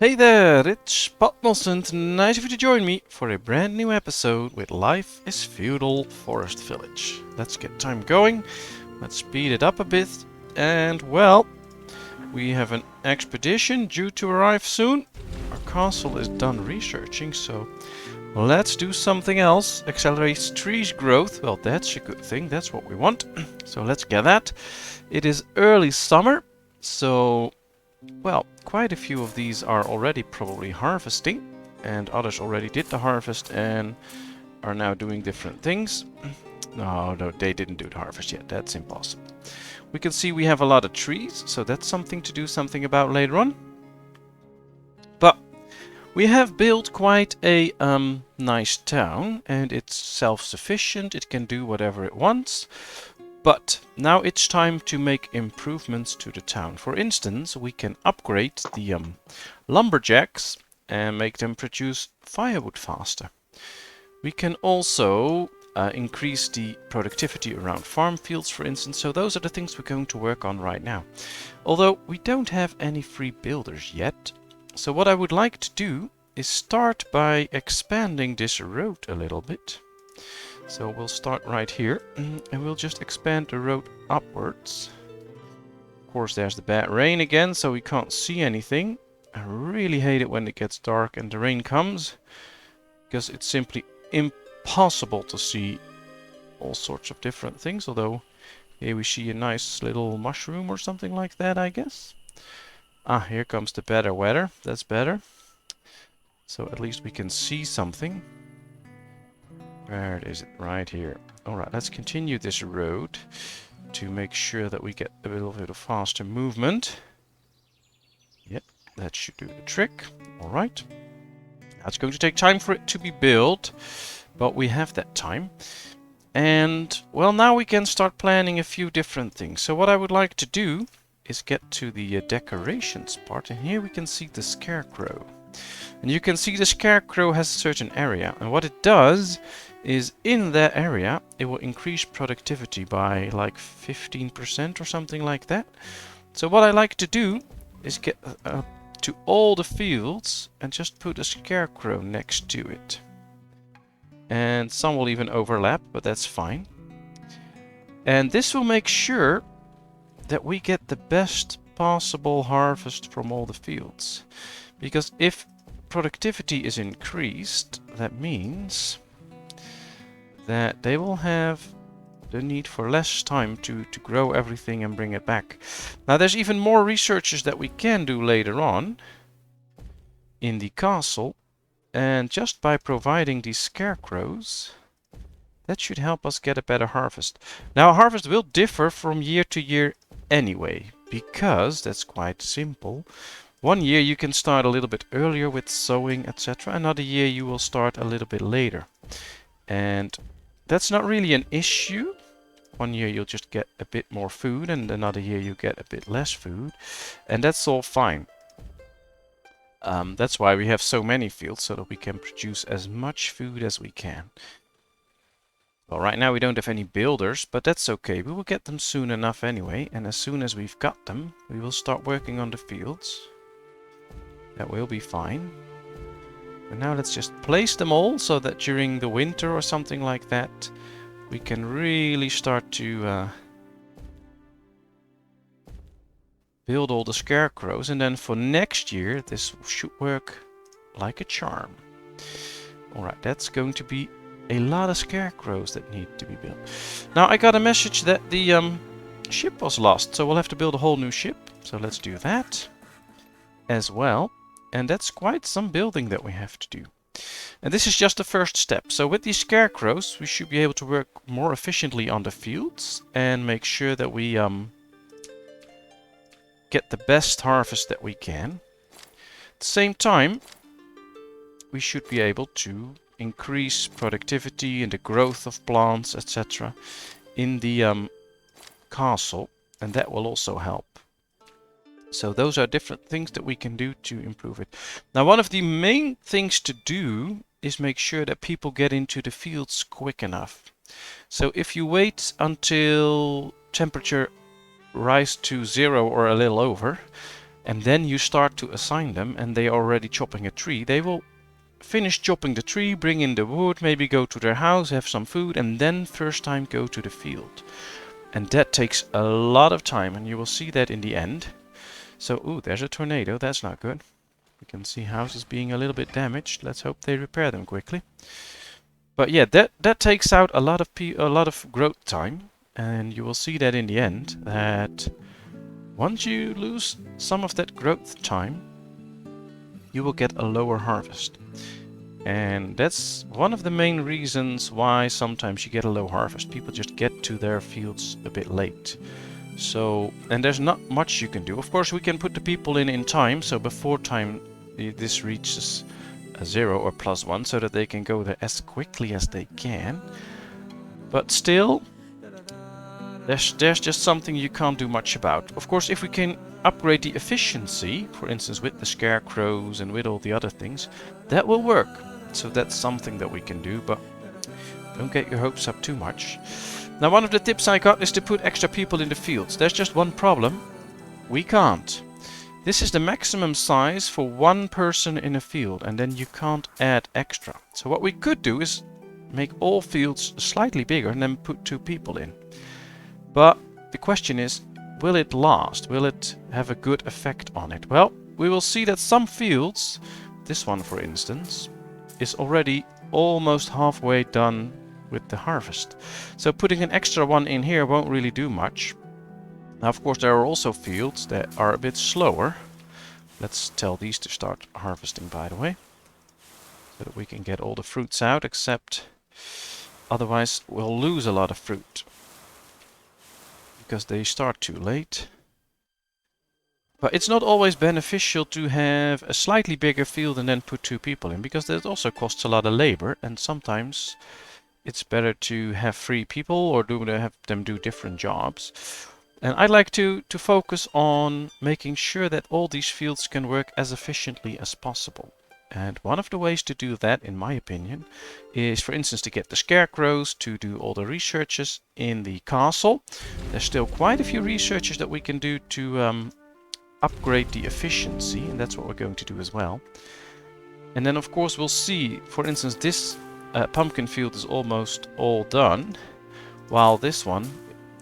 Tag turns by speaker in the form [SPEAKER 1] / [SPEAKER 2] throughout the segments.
[SPEAKER 1] Hey there, it's Patmos and nice of you to join me for a brand new episode with Life is Feudal Forest Village. Let's get time going, let's speed it up a bit, and well, we have an expedition due to arrive soon. Our castle is done researching, so let's do something else. Accelerates trees growth, well that's a good thing, that's what we want. So let's get that. It is early summer, so well, quite a few of these are already probably harvesting, and others already did the harvest and are now doing different things. No, they didn't do the harvest yet. That's impossible. We can see we have a lot of trees, so that's something to do something about later on. But we have built quite a nice town, and it's self-sufficient. It can do whatever it wants. But now it's time to make improvements to the town. For instance, we can upgrade the lumberjacks and make them produce firewood faster. We can also increase the productivity around farm fields, for instance. So those are the things we're going to work on right now. Although we don't have any free builders yet. So what I would like to do is start by expanding this road a little bit. So we'll start right here and we'll just expand the road upwards. Of course there's the bad rain again, so we can't see anything. I really hate it when it gets dark and the rain comes, because it's simply impossible to see all sorts of different things. Although here we see a nice little mushroom or something like that, I guess. Ah, here comes the better weather. That's better. So at least we can see something. Where is it? Right here. Alright, let's continue this road to make sure that we get a little bit of faster movement. Yep, that should do the trick. Alright. That's going to take time for it to be built, but we have that time. And, well, now we can start planning a few different things. So what I would like to do is get to the decorations part, and here we can see the scarecrow. And you can see the scarecrow has a certain area, and what it does is in that area it will increase productivity by like 15% or something like that. So what I like to do is get to all the fields and just put a scarecrow next to it. And some will even overlap, but that's fine. And this will make sure that we get the best possible harvest from all the fields. Because if productivity is increased, that means that they will have the need for less time to grow everything and bring it back. Now there's even more researches that we can do later on in the castle, and just by providing these scarecrows, that should help us get a better harvest. Now harvest will differ from year to year anyway, because that's quite simple. One year you can start a little bit earlier with sowing, etc. Another year you will start a little bit later. And that's not really an issue. One year you'll just get a bit more food, and another year you get a bit less food. And that's all fine. That's why we have so many fields, so that we can produce as much food as we can. Well, right now we don't have any builders, but that's okay. We will get them soon enough anyway. And as soon as we've got them, we will start working on the fields. That will be fine. But now let's just place them all so that during the winter or something like that, we can really start to build all the scarecrows. And then for next year, this should work like a charm. Alright, that's going to be a lot of scarecrows that need to be built. Now I got a message that the ship was lost, so we'll have to build a whole new ship. So let's do that as well. And that's quite some building that we have to do. And this is just the first step. So with these scarecrows, we should be able to work more efficiently on the fields and make sure that we get the best harvest that we can. At the same time, we should be able to increase productivity and the growth of plants, etc. in the castle, and that will also help. So those are different things that we can do to improve it. Now one of the main things to do is make sure that people get into the fields quick enough. So if you wait until temperature rise to 0 or a little over, and then you start to assign them, and they are already chopping a tree, they will finish chopping the tree, bring in the wood, maybe go to their house, have some food, and then first time go to the field. And that takes a lot of time, and you will see that in the end. So, ooh, there's a tornado, that's not good. We can see houses being a little bit damaged. Let's hope they repair them quickly. But yeah, that takes out a lot of growth time, and you will see that in the end, that once you lose some of that growth time, you will get a lower harvest. And that's one of the main reasons why sometimes you get a low harvest. People just get to their fields a bit late. So, and there's not much you can do. Of course, we can put the people in time, so before time this reaches a 0 or +1, so that they can go there as quickly as they can. But still, there's just something you can't do much about. Of course, if we can upgrade the efficiency, for instance with the scarecrows and with all the other things, that will work. So that's something that we can do, but don't get your hopes up too much. Now, one of the tips I got is to put extra people in the fields. There's just one problem. We can't. This is the maximum size for one person in a field, and then you can't add extra. So what we could do is make all fields slightly bigger and then put 2 people in. But the question is, will it last? Will it have a good effect on it? Well, we will see that some fields, this one for instance, is already almost halfway done with the harvest. So putting an extra one in here won't really do much. Now, of course, there are also fields that are a bit slower. Let's tell these to start harvesting, by the way, so that we can get all the fruits out, except otherwise we'll lose a lot of fruit because they start too late. But it's not always beneficial to have a slightly bigger field and then put 2 people in, because that also costs a lot of labor, and sometimes it's better to have 3 people or have them do different jobs. And I like to focus on making sure that all these fields can work as efficiently as possible. And one of the ways to do that, in my opinion, is, for instance, to get the scarecrows to do all the researches in the castle. There's still quite a few researches that we can do to upgrade the efficiency, and that's what we're going to do as well. And then, of course, we'll see, for instance, this pumpkin field is almost all done, while this one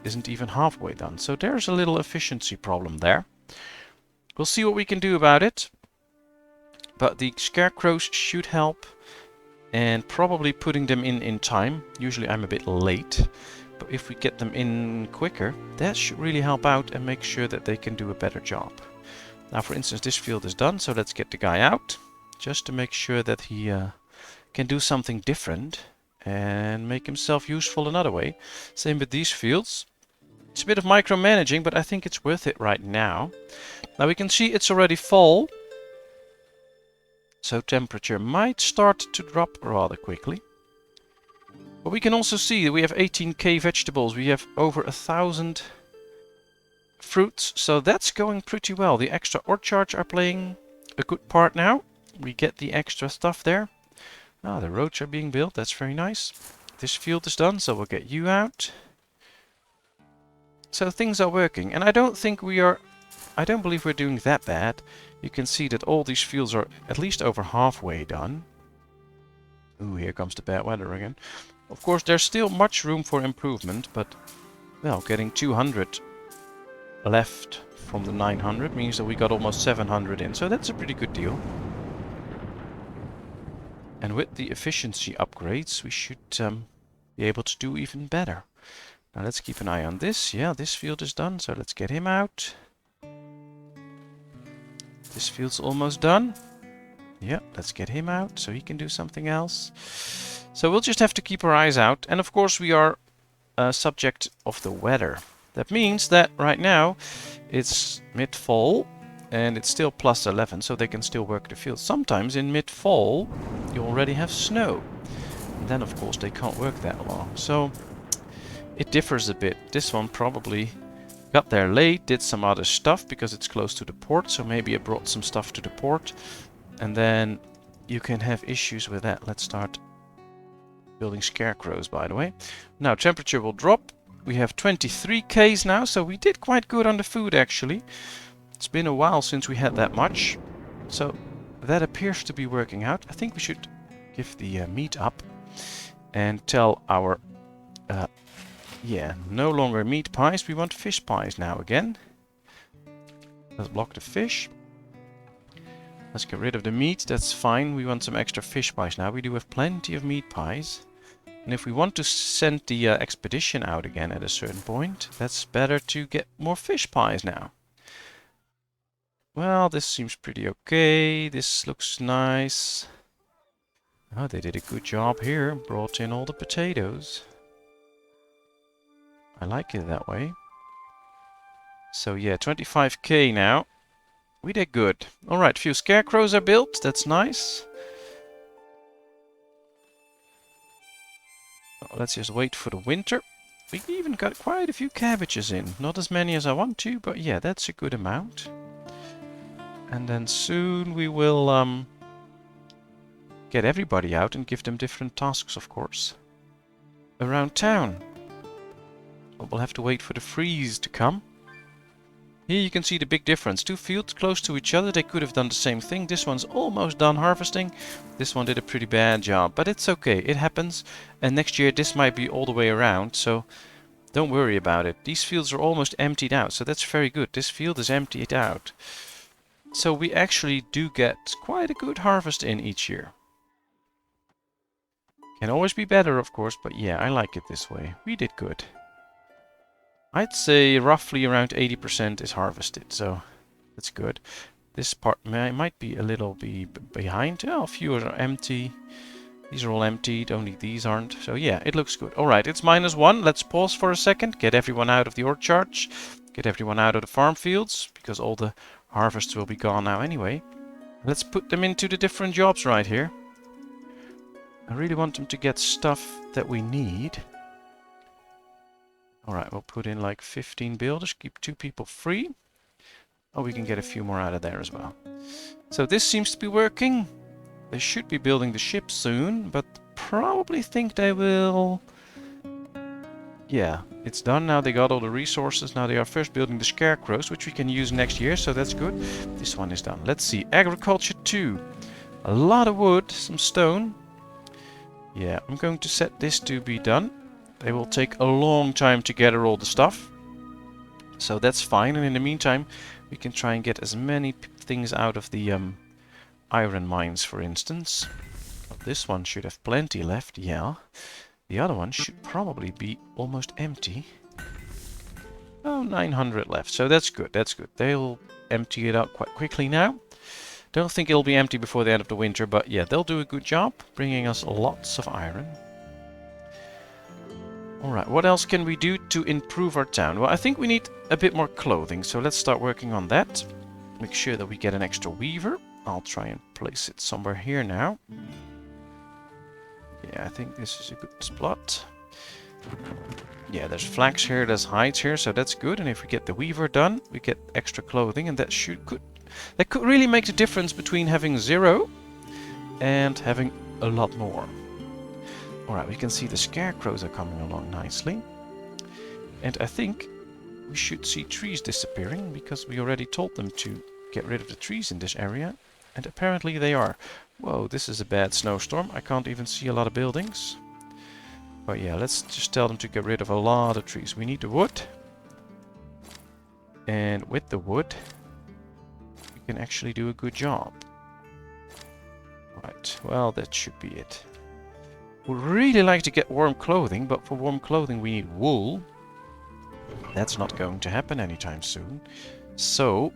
[SPEAKER 1] isn't even halfway done. So there's a little efficiency problem there. We'll see what we can do about it. But the scarecrows should help, and probably putting them in time. Usually I'm a bit late, but if we get them in quicker, that should really help out and make sure that they can do a better job. Now, for instance, this field is done, so let's get the guy out, just to make sure that he can do something different and make himself useful another way. Same with these fields. It's a bit of micromanaging, but I think it's worth it right now. Now we can see it's already fall, so temperature might start to drop rather quickly. But we can also see that we have 18k vegetables, we have over 1,000 fruits, so that's going pretty well. The extra orchards are playing a good part now. We get the extra stuff there. Ah, the roads are being built, that's very nice. This field is done, so we'll get you out. So things are working, and I don't believe we're doing that bad. You can see that all these fields are at least over halfway done. Ooh, here comes the bad weather again. Of course, there's still much room for improvement, but, well, getting 200 left from the 900 means that we got almost 700 in, so that's a pretty good deal. And with the efficiency upgrades, we should be able to do even better. Now let's keep an eye on this. Yeah, this field is done, so let's get him out. This field's almost done. Yeah, let's get him out so he can do something else. So we'll just have to keep our eyes out. And of course we are subject of the weather. That means that right now it's mid-fall and it's still +11, so they can still work the field. Sometimes in mid-fall you already have snow. And then of course they can't work that long. So it differs a bit. This one probably got there late, did some other stuff because it's close to the port, so maybe it brought some stuff to the port. And then you can have issues with that. Let's start building scarecrows, by the way. Now temperature will drop. We have 23 Ks now, so we did quite good on the food actually. It's been a while since we had that much. So that appears to be working out. I think we should give the meat up and tell our... yeah, no longer meat pies. We want fish pies now again. Let's block the fish. Let's get rid of the meat. That's fine. We want some extra fish pies now. We do have plenty of meat pies. And if we want to send the expedition out again at a certain point, that's better to get more fish pies now. Well, this seems pretty okay. This looks nice. Oh, they did a good job here. Brought in all the potatoes. I like it that way. So yeah, 25k now. We did good. Alright, a few scarecrows are built. That's nice. Let's just wait for the winter. We even got quite a few cabbages in. Not as many as I want to, but yeah, that's a good amount. And then soon we will get everybody out and give them different tasks, of course. Around town. We'll have to wait for the freeze to come. Here you can see the big difference. Two fields close to each other. They could have done the same thing. This one's almost done harvesting. This one did a pretty bad job. But it's okay. It happens. And next year this might be all the way around. So don't worry about it. These fields are almost emptied out. So that's very good. This field is emptied out. So we actually do get quite a good harvest in each year. Can always be better, of course. But yeah, I like it this way. We did good. I'd say roughly around 80% is harvested, so that's good. This part might be a little behind. Oh, a few are empty. These are all emptied, only these aren't. So yeah, it looks good. Alright, it's -1. Let's pause for a second. Get everyone out of the orchard. Get everyone out of the farm fields, because all the harvests will be gone now anyway. Let's put them into the different jobs right here. I really want them to get stuff that we need. Alright, we'll put in like 15 builders, keep 2 people free. Oh, we can get a few more out of there as well. So this seems to be working. They should be building the ship soon, but probably think they will... Yeah, it's done now. They got all the resources. Now they are first building the scarecrows, which we can use next year, so that's good. This one is done. Let's see, agriculture 2. A lot of wood, some stone. Yeah, I'm going to set this to be done. They will take a long time to gather all the stuff. So that's fine. And in the meantime, we can try and get as many things out of the iron mines, for instance. Well, this one should have plenty left, yeah. The other one should probably be almost empty. Oh, 900 left. So that's good, that's good. They'll empty it out quite quickly now. Don't think it'll be empty before the end of the winter, but yeah, they'll do a good job, bringing us lots of iron. Alright, what else can we do to improve our town? Well, I think we need a bit more clothing, so let's start working on that. Make sure that we get an extra weaver. I'll try and place it somewhere here now. Yeah, I think this is a good spot. Yeah, there's flax here, there's hides here, so that's good. And if we get the weaver done, we get extra clothing, and that could really make the difference between having 0 and having a lot more. Alright, we can see the scarecrows are coming along nicely. And I think we should see trees disappearing, because we already told them to get rid of the trees in this area. And apparently they are. Whoa, this is a bad snowstorm. I can't even see a lot of buildings. But yeah, let's just tell them to get rid of a lot of trees. We need the wood. And with the wood, we can actually do a good job. Right, well, that should be it. Would really like to get warm clothing, but for warm clothing we need wool. That's not going to happen anytime soon. So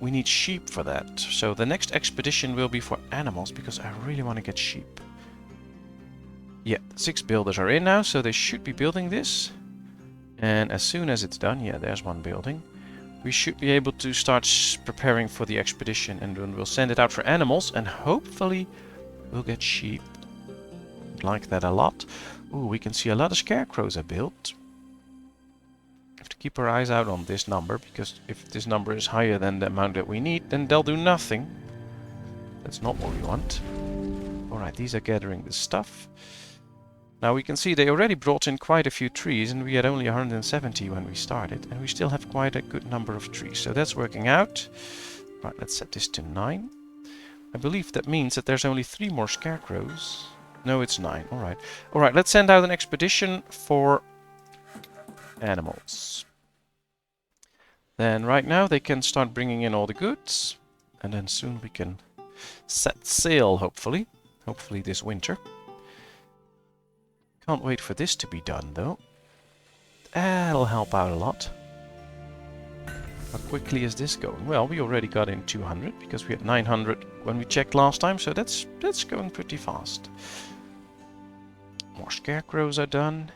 [SPEAKER 1] we need sheep for that. So the next expedition will be for animals, because I really want to get sheep. Yeah, 6 builders are in now, so they should be building this. And as soon as it's done, yeah, there's one building. We should be able to start preparing for the expedition, and then we'll send it out for animals, and hopefully we'll get sheep. Like that a lot. Ooh, we can see a lot of scarecrows are built. Have to keep our eyes out on this number, because if this number is higher than the amount that we need, then they'll do nothing. That's not what we want. Alright, these are gathering the stuff. Now we can see they already brought in quite a few trees, and we had only 170 when we started, and we still have quite a good number of trees, so that's working out. Right, let's set this to 9. I believe that means that there's only 3 more scarecrows. No, it's 9. Alright. Alright, let's send out an expedition for animals. Then right now they can start bringing in all the goods. And then soon we can set sail, hopefully. Hopefully this winter. Can't wait for this to be done, though. That'll help out a lot. How quickly is this going? Well, we already got in 200 because we had 900 when we checked last time, so that's going pretty fast. More scarecrows are done.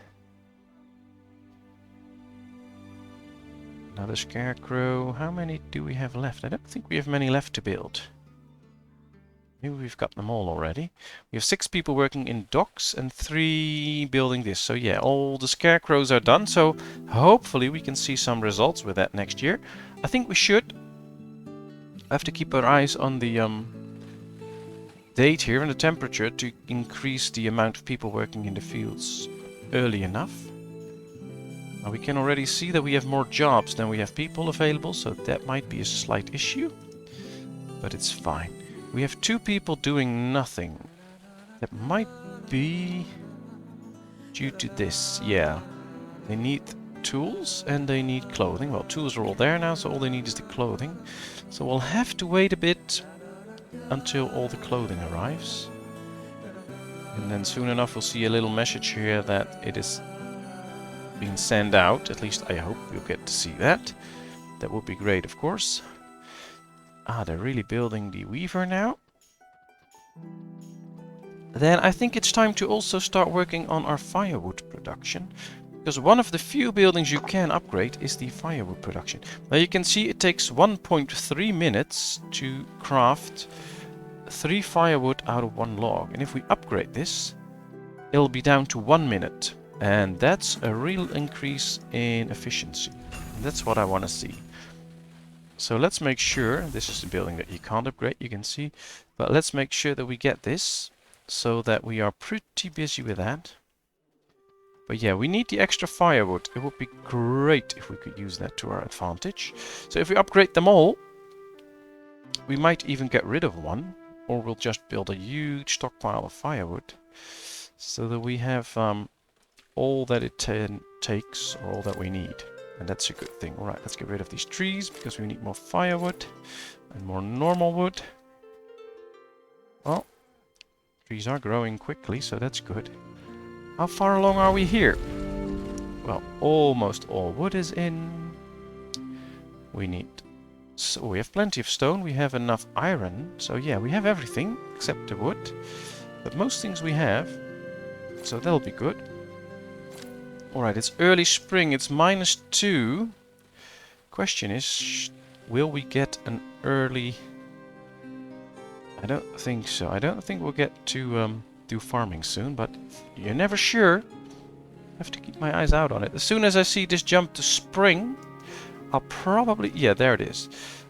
[SPEAKER 1] Another scarecrow. How many do we have left? I don't think we have many left to build. Maybe we've got them all already. We have 6 people working in docks and 3 building this. So yeah, all the scarecrows are done. So hopefully we can see some results with that next year. I think we should. I have to keep our eyes on the date here and the temperature to increase the amount of people working in the fields early enough. Now we can already see that we have more jobs than we have people available, so that might be a slight issue, but it's fine. We have 2 people doing nothing. That might be due to this. Yeah, they need tools and they need clothing. Well, tools are all there now, so all they need is the clothing. So we'll have to wait a bit until all the clothing arrives. And then soon enough we'll see a little message here that it is being sent out. At least I hope you'll get to see that. That would be great, of course. Ah, they're really building the weaver now. Then I think it's time to also start working on our firewood production. Because one of the few buildings you can upgrade is the firewood production. Now you can see it takes 1.3 minutes to craft 3 firewood out of 1 log. And if we upgrade this, it'll be down to 1 minute. And that's a real increase in efficiency. And that's what I want to see. So let's make sure, this is the building that you can't upgrade, you can see. But let's make sure that we get this, so that we are pretty busy with that. But yeah, we need the extra firewood. It would be great if we could use that to our advantage. So if we upgrade them all, we might even get rid of one. Or we'll just build a huge stockpile of firewood. So that we have all that it takes, or all that we need. And that's a good thing. Alright, let's get rid of these trees, because we need more firewood and more normal wood. Well, trees are growing quickly, so that's good. How far along are we here? Well, almost all wood is in. We need... So we have plenty of stone, we have enough iron. So yeah, we have everything, except the wood. But most things we have, so that'll be good. Alright, it's early spring, it's -2. Question is, will we get an early... I don't think so. I don't think we'll get to do farming soon, but you're never sure. I have to keep my eyes out on it. As soon as I see this jump to spring, I'll probably... Yeah, there it is.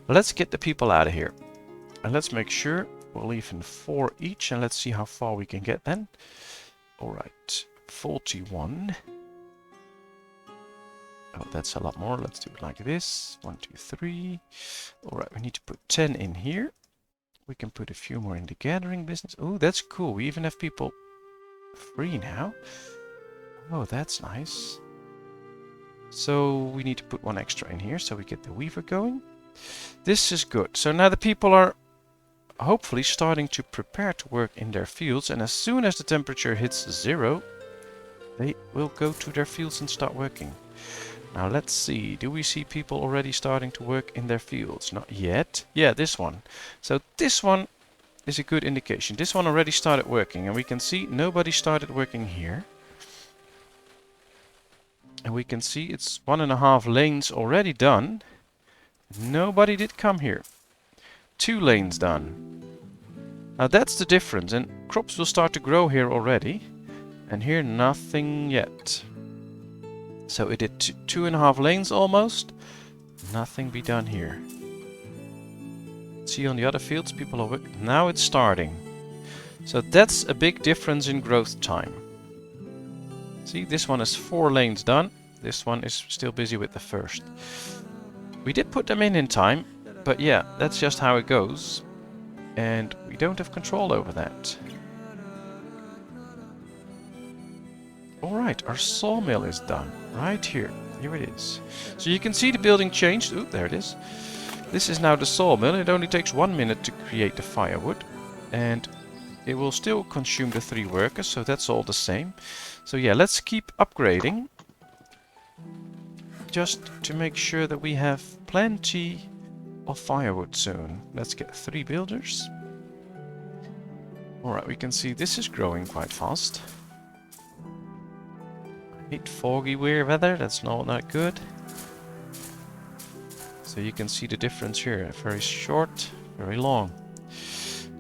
[SPEAKER 1] Let's get the people out of here. And let's make sure we'll leave in 4 each, and let's see how far we can get then. Alright, 41. Oh, that's a lot more. Let's do it like this. 1, 2, 3. Alright, we need to put 10 in here. We can put a few more in the gathering business. Oh, that's cool. We even have people free now. Oh, that's nice. So we need to put 1 extra in here so we get the weaver going. This is good. So now the people are hopefully starting to prepare to work in their fields. And as soon as the temperature hits 0, they will go to their fields and start working. Now let's see, do we see people already starting to work in their fields? Not yet. Yeah, this one. So this one is a good indication. This one already started working, and we can see nobody started working here. And we can see it's 1.5 lanes already done. Nobody did come here. 2 lanes done. Now that's the difference, and crops will start to grow here already. And here nothing yet. So it did 2.5 lanes almost. Nothing be done here. See on the other fields people are working. Now it's starting. So that's a big difference in growth time. See, this one is 4 lanes done. This one is still busy with the first. We did put them in time, but yeah, that's just how it goes. And we don't have control over that. Alright, our sawmill is done. Right here. Here it is. So you can see the building changed. Ooh, there it is. This is now the sawmill. It only takes 1 minute to create the firewood. And it will still consume the 3 workers, so that's all the same. So yeah, let's keep upgrading. Just to make sure that we have plenty of firewood soon. Let's get 3 builders. Alright, we can see this is growing quite fast. I hate foggy weather, that's not that good. So you can see the difference here. Very short, very long.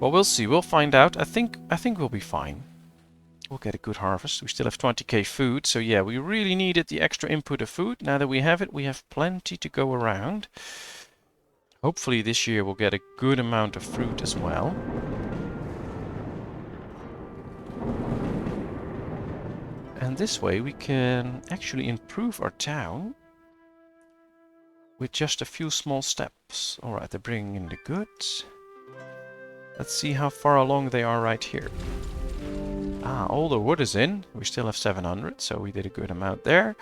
[SPEAKER 1] Well, we'll see. We'll find out. I think we'll be fine. We'll get a good harvest. We still have 20k food, so yeah, we really needed the extra input of food. Now that we have it, we have plenty to go around. Hopefully this year we'll get a good amount of fruit as well. And this way we can actually improve our town with just a few small steps. Alright, they're bringing in the goods. Let's see how far along they are right here. Ah, all the wood is in. We still have 700, so we did a good amount there.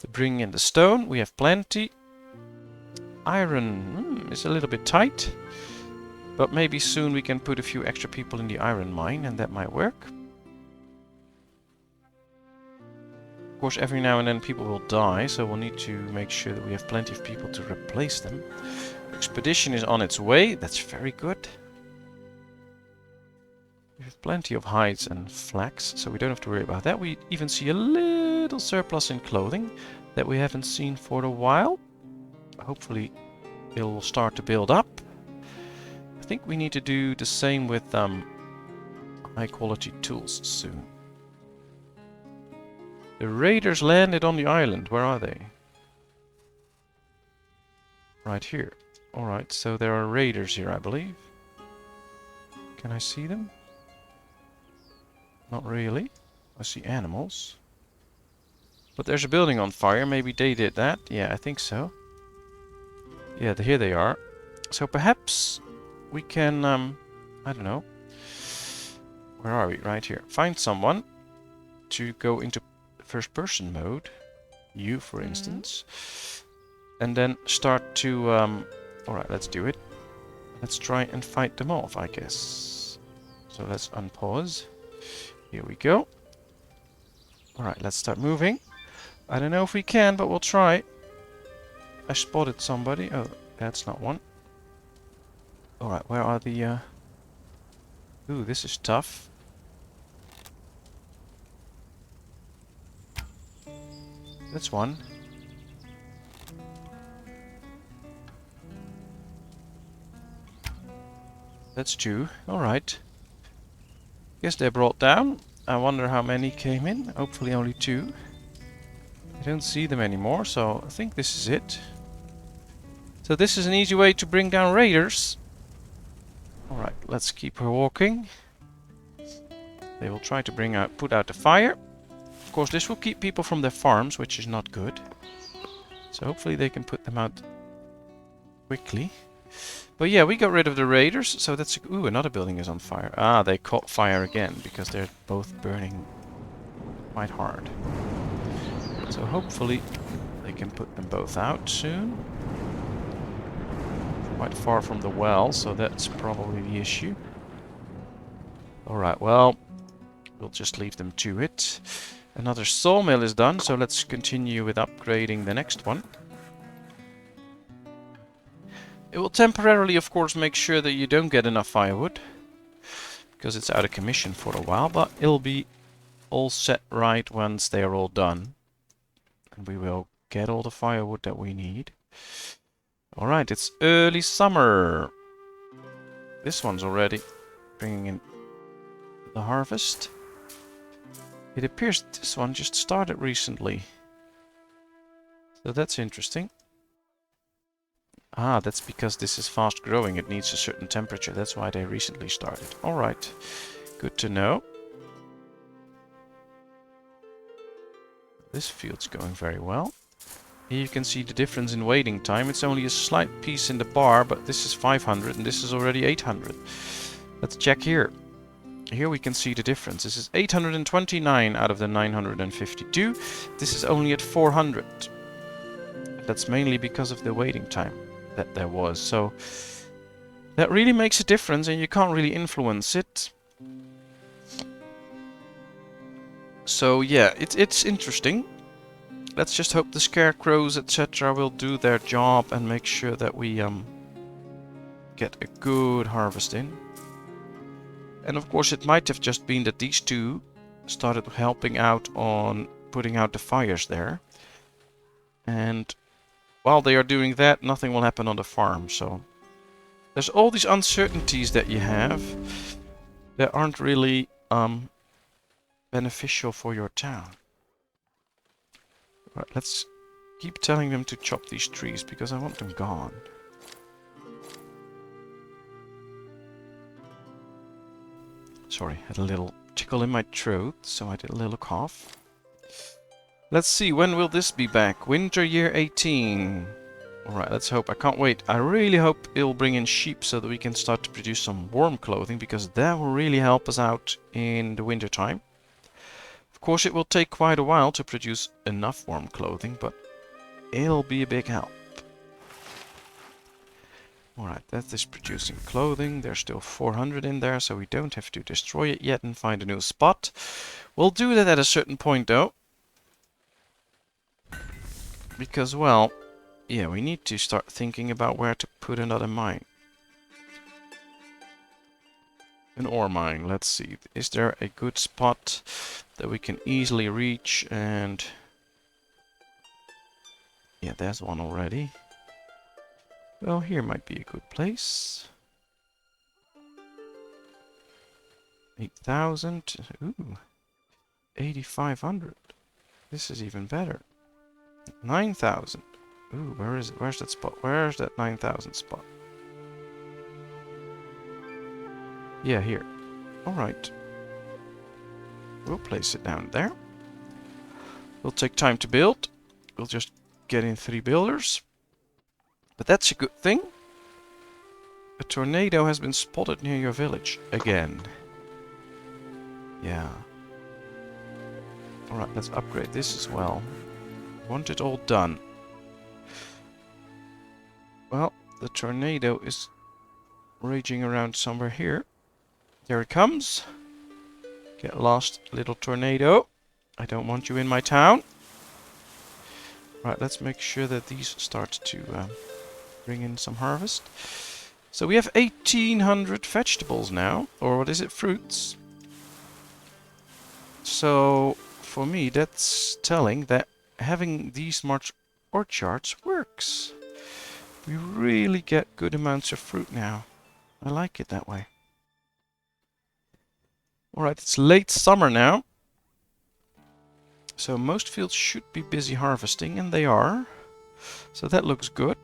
[SPEAKER 1] They're bringing in the stone. We have plenty. Iron is a little bit tight. But maybe soon we can put a few extra people in the iron mine, and that might work. Of course, every now and then people will die, so we'll need to make sure that we have plenty of people to replace them. Expedition is on its way. That's very good. We have plenty of hides and flax, so we don't have to worry about that. We even see a little surplus in clothing that we haven't seen for a while. Hopefully it will start to build up. I think we need to do the same with high quality tools soon. The raiders landed on the island. Where are they? Right here. Alright, so there are raiders here, I believe. Can I see them? Not really. I see animals. But there's a building on fire. Maybe they did that. Yeah, I think so. Yeah, here they are. So perhaps we can, I don't know. Where are we? Right here. Find someone to go into first person mode. You, for instance. And then start to, alright, let's do it. Let's try and fight them off, I guess. So let's unpause. Here we go. Alright, let's start moving. I don't know if we can, but we'll try. I spotted somebody. Oh, that's not one. Alright, where are the... Ooh, this is tough. That's one. That's two. Alright. Guess they're brought down. I wonder how many came in. Hopefully only 2. I don't see them anymore, so I think this is it. So this is an easy way to bring down raiders. Alright, let's keep her walking. They will try to put out the fire. Of course, this will keep people from their farms, which is not good. So hopefully they can put them out quickly. But yeah, we got rid of the raiders, so that's... Ooh, another building is on fire. Ah, they caught fire again, because they're both burning quite hard. So hopefully they can put them both out soon. Quite far from the well, so that's probably the issue. Alright, well, we'll just leave them to it. Another sawmill is done, so let's continue with upgrading the next one. It will temporarily, of course, make sure that you don't get enough firewood, because it's out of commission for a while, but it'll be all set right once they're all done. And we will get all the firewood that we need. Alright, it's early summer. This one's already bringing in the harvest. It appears this one just started recently. So that's interesting. Ah, that's because this is fast growing. It needs a certain temperature. That's why they recently started. Alright, good to know. This field's going very well. Here you can see the difference in waiting time. It's only a slight piece in the bar, but this is 500 and this is already 800. Let's check here. Here we can see the difference. This is 829 out of the 952. This is only at 400. That's mainly because of the waiting time that there was. So that really makes a difference and you can't really influence it. So yeah, it's interesting. Let's just hope the scarecrows, etc. will do their job and make sure that we get a good harvest in. And of course it might have just been that these two started helping out on putting out the fires there. And while they are doing that, nothing will happen on the farm. So there's all these uncertainties that you have that aren't really beneficial for your town. Right, let's keep telling them to chop these trees because I want them gone. Sorry, had a little tickle in my throat, so I did a little cough. Let's see, when will this be back? Winter year 18. Alright, let's hope. I can't wait. I really hope it'll bring in sheep so that we can start to produce some warm clothing, because that will really help us out in the winter time. Of course, it will take quite a while to produce enough warm clothing, but it'll be a big help. Alright, that is producing clothing. There's still 400 in there, so we don't have to destroy it yet and find a new spot. We'll do that at a certain point, though. Because, well, yeah, we need to start thinking about where to put another mine. An ore mine, let's see. Is there a good spot that we can easily reach? And yeah, there's one already. Well, here might be a good place. 8,000. Ooh. 8,500. This is even better. 9,000. Ooh, where is it? Where's that spot? Where's that 9,000 spot? Yeah, here. Alright. We'll place it down there. It'll take time to build. We'll just get in 3 builders. But that's a good thing. A tornado has been spotted near your village. Again. Yeah. Alright, let's upgrade this as well. Want it all done. Well, the tornado is raging around somewhere here. There it comes. Get lost, little tornado. I don't want you in my town. Right, let's make sure that these start to bring in some harvest. So we have 1,800 vegetables now. Or what is it? Fruits. So for me, that's telling that having these smart orchards works. We really get good amounts of fruit now. I like it that way. Alright, it's late summer now. So most fields should be busy harvesting, and they are. So that looks good.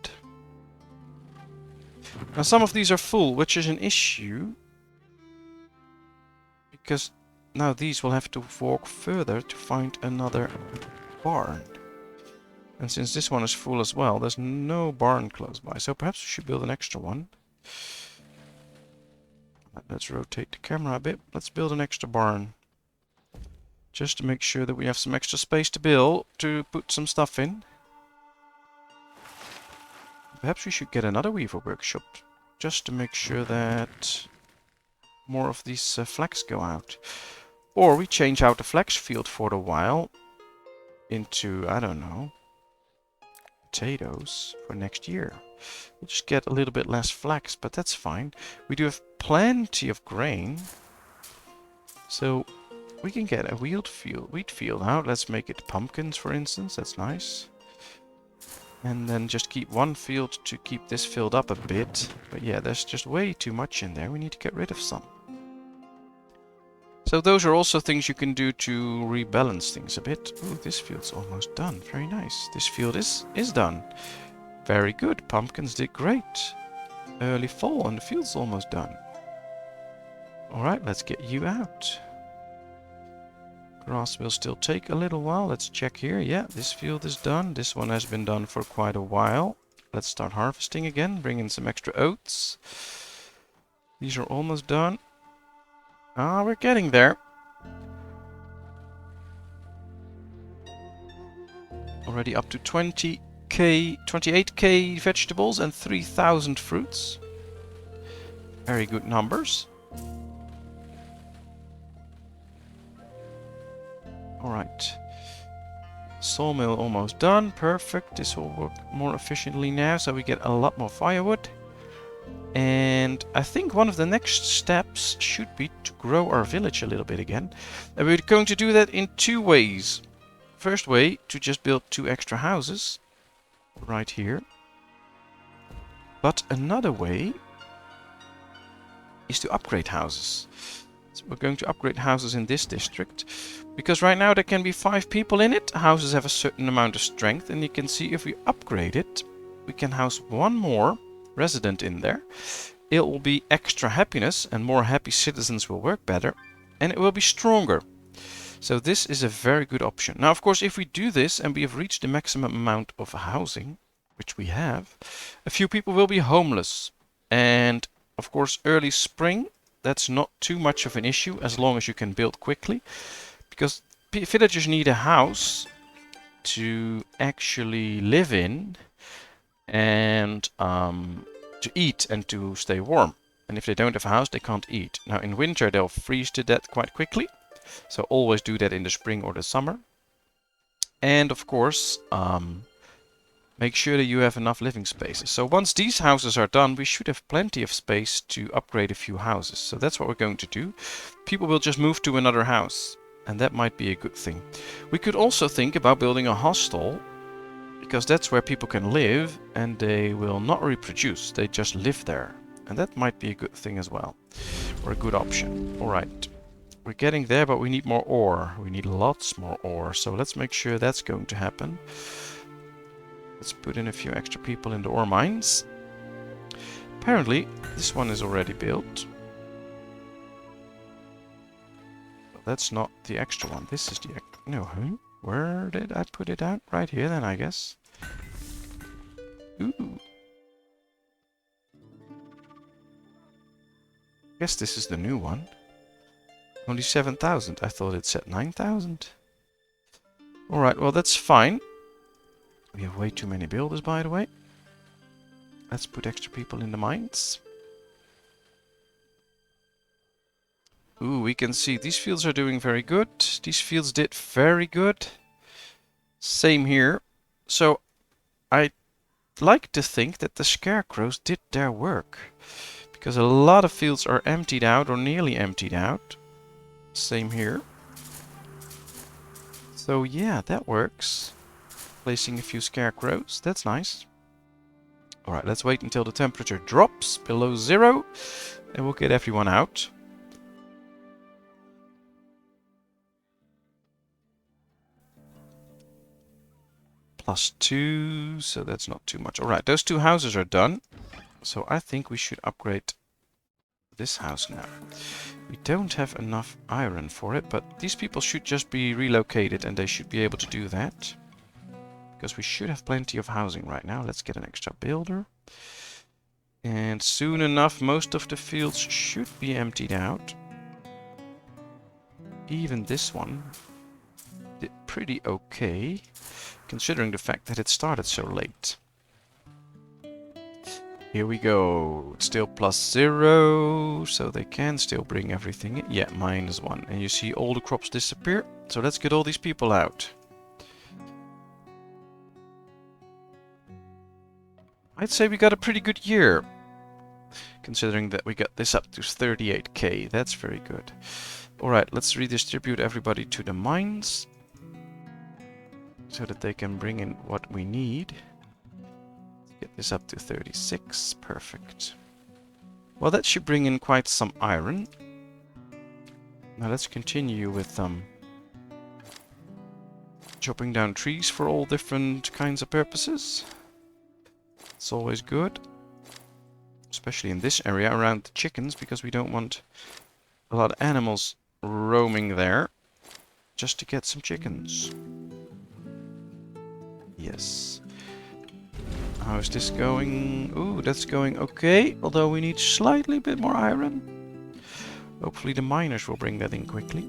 [SPEAKER 1] Now some of these are full, which is an issue. Because now these will have to walk further to find another barn. And since this one is full as well, there's no barn close by. So perhaps we should build an extra one. Let's rotate the camera a bit. Let's build an extra barn. Just to make sure that we have some extra space to build, to put some stuff in. Perhaps we should get another weaver workshop. Just to make sure that more of these flax go out. Or we change out the flax field for a while into, I don't know, potatoes for next year. We'll just get a little bit less flax, but that's fine. We do have plenty of grain. So we can get a wheat field out. Let's make it pumpkins, for instance. That's nice. And then just keep one field to keep this filled up a bit. But yeah, there's just way too much in there. We need to get rid of some. So those are also things you can do to rebalance things a bit. Ooh, this field's almost done. Very nice. This field is done. Very good. Pumpkins did great. Early fall and the field's almost done. Alright, let's get you out. Grass will still take a little while. Let's check here. Yeah, this field is done. This one has been done for quite a while. Let's start harvesting again. Bring in some extra oats. These are almost done. Ah, we're getting there. Already up to 20k, 28k vegetables and 3000 fruits. Very good numbers. Alright. Sawmill almost done. Perfect. This will work more efficiently now, so we get a lot more firewood. And I think one of the next steps should be to grow our village a little bit again. And we're going to do that in two ways. First way, to just build 2 extra houses. Right here. But another way is to upgrade houses. So we're going to upgrade houses in this district. Because right now there can be 5 people in it. Houses have a certain amount of strength. And you can see if we upgrade it, we can house 1 more resident in there. It will be extra happiness and more happy citizens will work better. And it will be stronger. So this is a very good option. Now of course if we do this and we have reached the maximum amount of housing, which we have, a few people will be homeless. And of course early spring, that's not too much of an issue as long as you can build quickly. Because villagers need a house to actually live in and to eat and to stay warm. And if they don't have a house, they can't eat. Now in winter they'll freeze to death quite quickly. So always do that in the spring or the summer. And of course, make sure that you have enough living spaces. So once these houses are done, we should have plenty of space to upgrade a few houses. So that's what we're going to do. People will just move to another house. And that might be a good thing. We could also think about building a hostel. Because that's where people can live and they will not reproduce. They just live there. And that might be a good thing as well. Or a good option. Alright. We're getting there, but we need more ore. We need lots more ore. So let's make sure that's going to happen. Let's put in a few extra people in the ore mines. Apparently, this one is already built. That's not the extra one. This is the extra... No, huh? Where did I put it out? Right here then, I guess. Ooh. Guess this is the new one. Only 7,000. I thought it said 9,000. Alright, well that's fine. We have way too many builders, by the way. Let's put extra people in the mines. Ooh, we can see these fields are doing very good. These fields did very good. Same here. So, I like to think that the scarecrows did their work. Because a lot of fields are emptied out or nearly emptied out. Same here. So yeah, that works. Placing a few scarecrows, that's nice. Alright, let's wait until the temperature drops below 0. And we'll get everyone out. +2, so that's not too much. Alright, those 2 houses are done. So I think we should upgrade this house now. We don't have enough iron for it, but these people should just be relocated and they should be able to do that. Because we should have plenty of housing right now. Let's get an extra builder. And soon enough, most of the fields should be emptied out. Even this one did pretty okay, considering the fact that it started so late. Here we go. It's still +0, so they can still bring everything in. Yeah, -1. And you see all the crops disappear. So let's get all these people out. I'd say we got a pretty good year. Considering that we got this up to 38k. That's very good. Alright, let's redistribute everybody to the mines. So that they can bring in what we need. Get this up to 36. Perfect. Well, that should bring in quite some iron. Now let's continue with chopping down trees for all different kinds of purposes. It's always good. Especially in this area around the chickens, because we don't want a lot of animals roaming there. just to get some chickens. Yes. How is this going? Ooh, that's going okay. Although we need slightly bit more iron. Hopefully the miners will bring that in quickly.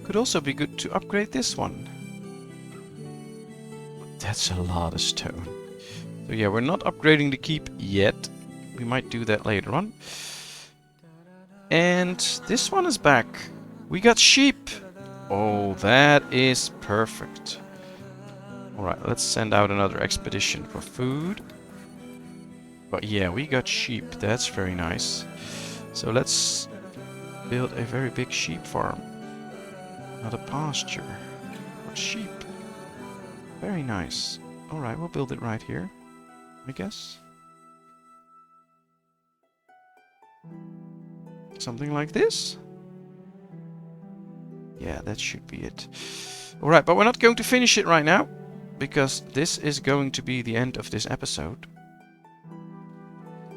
[SPEAKER 1] Could also be good to upgrade this one. That's a lot of stone. So yeah, we're not upgrading the keep yet. We might do that later on. And this one is back. We got sheep. Oh, that is perfect. Alright, let's send out another expedition for food. But yeah, we got sheep. That's very nice. So let's build a very big sheep farm. Not a pasture, but sheep. Very nice. Alright, we'll build it right here, I guess. Something like this. Yeah, that should be it. Alright, but we're not going to finish it right now, because this is going to be the end of this episode.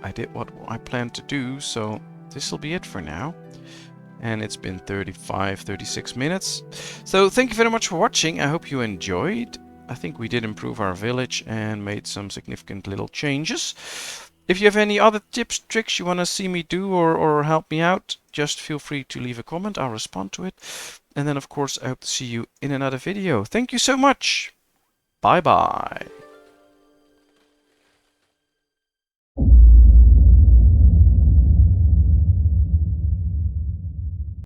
[SPEAKER 1] I did what I planned to do, so this will be it for now. And it's been 36 minutes. So thank you very much for watching. I hope you enjoyed. I think we did improve our village and made some significant little changes. If you have any other tips, tricks you want to see me do or help me out, just feel free to leave a comment. I'll respond to it. And then, of course, I hope to see you in another video. Thank you so much. Bye-bye.